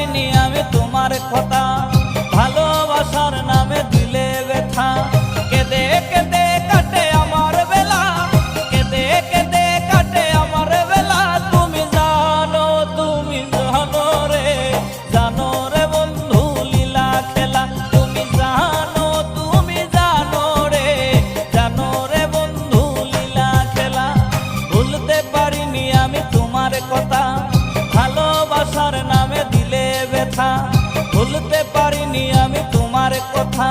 পারিনি আমি তোমার কথা, ভালোবাসার নামে দিলে ব্যথা। কেঁদে কেঁদে কাটে আমার বেলা, কেঁদে কেঁদে কাটে আমার বেলা। তুমি জানো রে, জানো রে বন্ধু লীলা খেলা। তুমি জানো রে, জানো রে বন্ধু লীলা খেলা। ভুলতে পারিনি আমি তোমার কথা, ভালোবাসার নামে দিলে ব্যথা। ভুলতে পারিনি আমি তোমার কথা।